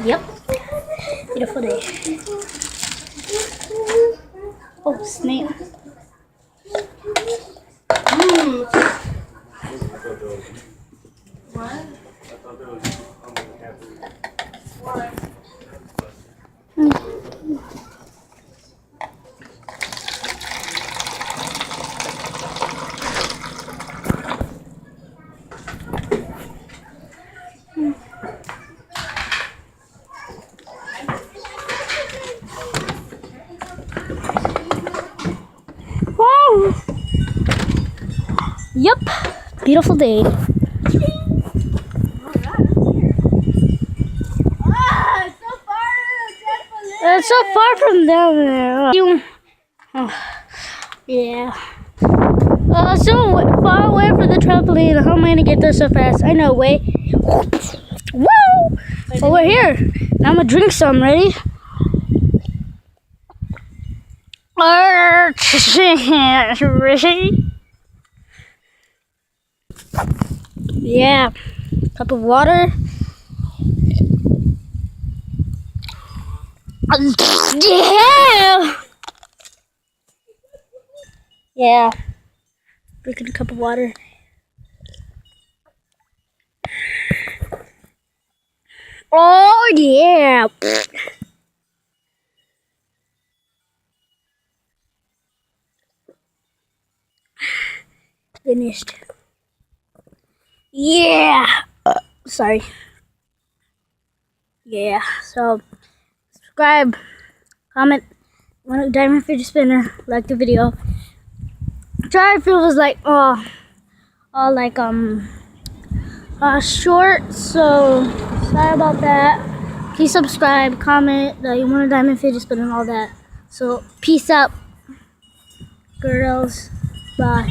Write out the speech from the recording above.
Yep. Beautiful day. Oh, snail. Wow. Yep. Beautiful day. It's so far from down there. Oh, yeah. So far away from the trampoline. How am I gonna get there so fast? I know, wait. Whoa! Well, we're here. Now I'm gonna drink some. Ready? Ready? Yeah. Cup of water. Yeah. Yeah. Drinking a cup of water. Oh yeah. Finished. Yeah. Sorry. Yeah. So subscribe, comment, want a diamond fidget spinner, like the video. Try if it was like short, so sorry about that. Please subscribe, comment that you want a diamond fidget spinner and all that. So peace out, girls. Bye.